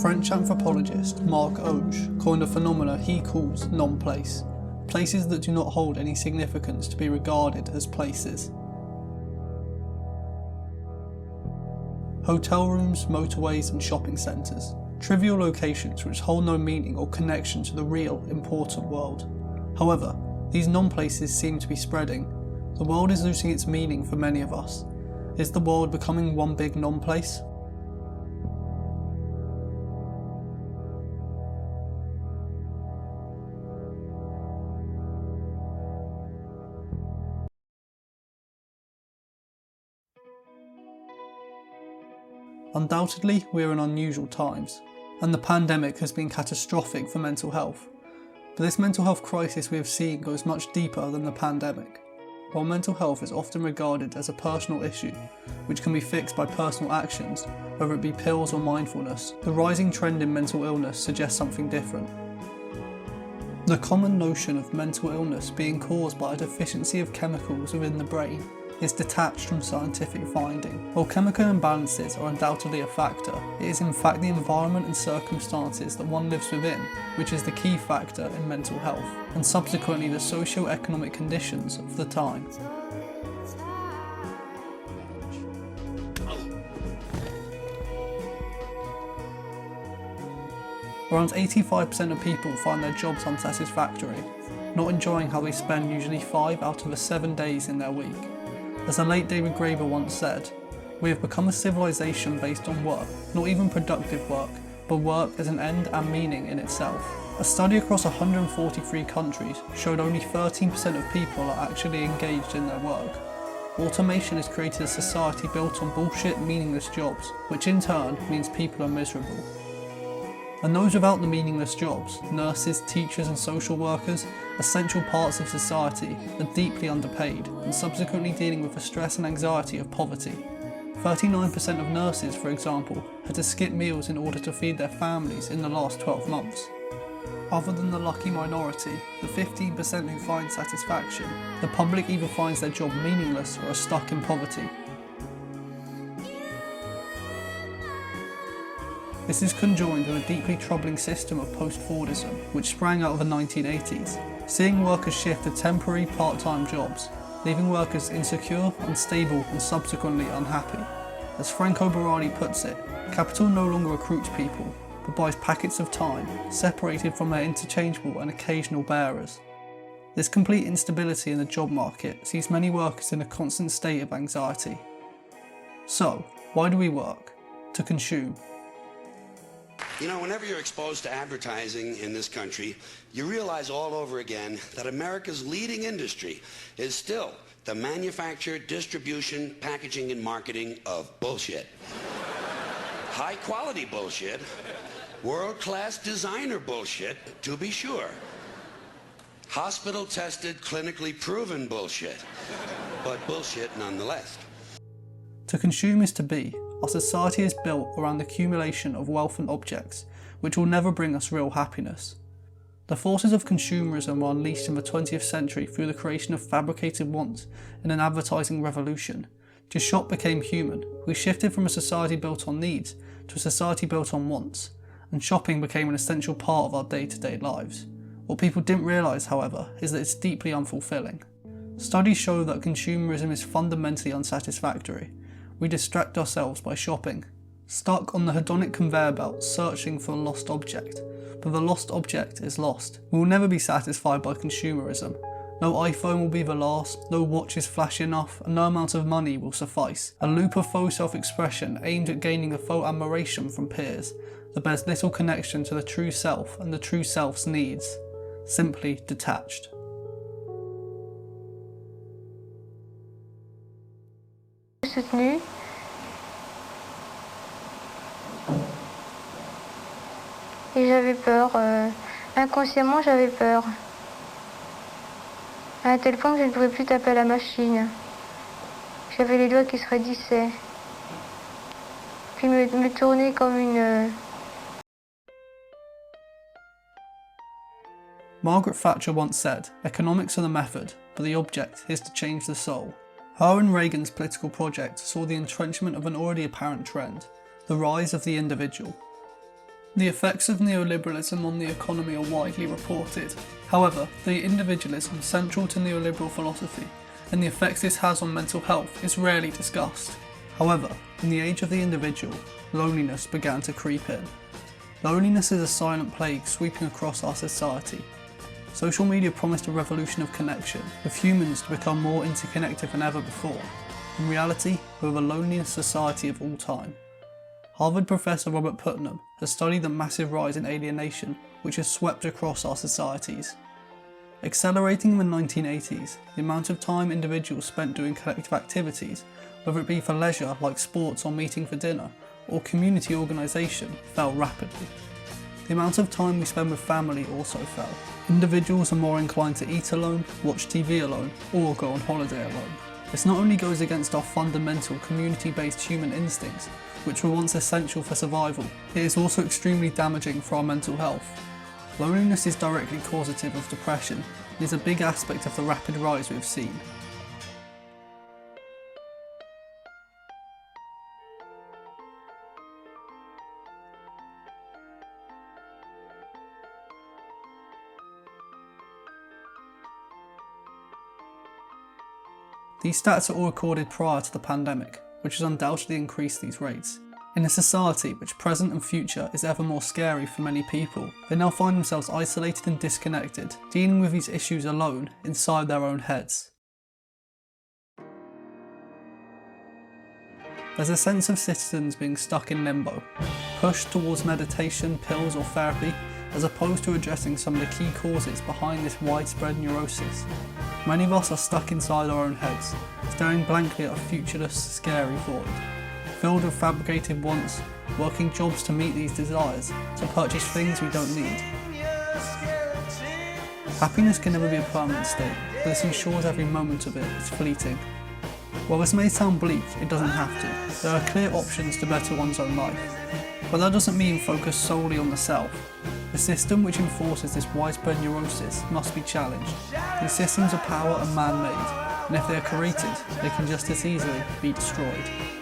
French anthropologist Marc Auge coined a phenomena he calls non-place, places that do not hold any significance to be regarded as places. Hotel rooms, motorways and shopping centres, trivial locations which hold no meaning or connection to the real, important world. However, these non-places seem to be spreading. The world is losing its meaning for many of us. Is the world becoming one big non-place? Undoubtedly, we are in unusual times, and the pandemic has been catastrophic for mental health. But this mental health crisis we have seen goes much deeper than the pandemic. While mental health is often regarded as a personal issue, which can be fixed by personal actions, whether it be pills or mindfulness, the rising trend in mental illness suggests something different. The common notion of mental illness being caused by a deficiency of chemicals within the brain is detached from scientific finding. While chemical imbalances are undoubtedly a factor, it is in fact the environment and circumstances that one lives within which is the key factor in mental health, and subsequently the socio-economic conditions of the time. Around 85% of people find their jobs unsatisfactory, not enjoying how they spend usually 5 out of the 7 days in their week. As the late David Graeber once said, we have become a civilization based on work, not even productive work, but work as an end and meaning in itself. A study across 143 countries showed only 13% of people are actually engaged in their work. Automation has created a society built on bullshit, meaningless jobs, which in turn means people are miserable. And those without the meaningless jobs, nurses, teachers and social workers, essential parts of society, are deeply underpaid and subsequently dealing with the stress and anxiety of poverty. 39% of nurses, for example, had to skip meals in order to feed their families in the last 12 months. Other than the lucky minority, the 15% who find satisfaction, the public either finds their job meaningless or are stuck in poverty. This is conjoined with a deeply troubling system of post-Fordism, which sprang out of the 1980s, seeing workers shift to temporary part-time jobs, leaving workers insecure, unstable and subsequently unhappy. As Franco Barani puts it, capital no longer recruits people, but buys packets of time, separated from their interchangeable and occasional bearers. This complete instability in the job market sees many workers in a constant state of anxiety. So, why do we work? To consume. You know, whenever you're exposed to advertising in this country, you realize all over again that America's leading industry is still the manufacture, distribution, packaging, and marketing of bullshit. High-quality bullshit, world-class designer bullshit, to be sure. Hospital-tested, clinically proven bullshit, but bullshit nonetheless. To consume is to be. Our society is built around the accumulation of wealth and objects, which will never bring us real happiness. The forces of consumerism were unleashed in the 20th century through the creation of fabricated wants in an advertising revolution. To shop became human. We shifted from a society built on needs to a society built on wants, and shopping became an essential part of our day-to-day lives. What people didn't realise, however, is that it's deeply unfulfilling. Studies show that consumerism is fundamentally unsatisfactory. We distract ourselves by shopping, stuck on the hedonic conveyor belt searching for a lost object, but the lost object is lost. We will never be satisfied by consumerism. No iPhone will be the last, no watch is flashy enough, and no amount of money will suffice. A loop of faux self-expression aimed at gaining a faux admiration from peers that bears little connection to the true self and the true self's needs. Simply detached. Soutenu. Et j'avais peur, inconsciemment j'avais peur. À un tel point que je ne pouvais plus taper à la machine. J'avais les doigts qui se raidissaient. Puis me tourner comme une... Margaret Thatcher once said, "Economics are the method, but the object is to change the soul." Her and Reagan's political project saw the entrenchment of an already apparent trend, the rise of the individual. The effects of neoliberalism on the economy are widely reported. However, the individualism central to neoliberal philosophy and the effects this has on mental health is rarely discussed. However, in the age of the individual, loneliness began to creep in. Loneliness is a silent plague sweeping across our society. Social media promised a revolution of connection, with humans to become more interconnected than ever before. In reality, we're the loneliest society of all time. Harvard professor Robert Putnam has studied the massive rise in alienation which has swept across our societies. Accelerating in the 1980s, the amount of time individuals spent doing collective activities, whether it be for leisure like sports or meeting for dinner, or community organisation, fell rapidly. The amount of time we spend with family also fell. Individuals are more inclined to eat alone, watch TV alone, or go on holiday alone. This not only goes against our fundamental community-based human instincts, which were once essential for survival, it is also extremely damaging for our mental health. Loneliness is directly causative of depression and is a big aspect of the rapid rise we have seen. These stats are all recorded prior to the pandemic, which has undoubtedly increased these rates. In a society which present and future is ever more scary for many people, they now find themselves isolated and disconnected, dealing with these issues alone inside their own heads. There's a sense of citizens being stuck in limbo, pushed towards meditation, pills or therapy, as opposed to addressing some of the key causes behind this widespread neurosis. Many of us are stuck inside our own heads, staring blankly at a futureless, scary void, filled with fabricated wants, working jobs to meet these desires, to purchase things we don't need. Happiness can never be a permanent state, but this ensures every moment of it is fleeting. While this may sound bleak, it doesn't have to. There are clear options to better one's own life. But that doesn't mean focus solely on the self. The system which enforces this widespread neurosis must be challenged. These systems of power are man-made, and if they are created, they can just as easily be destroyed.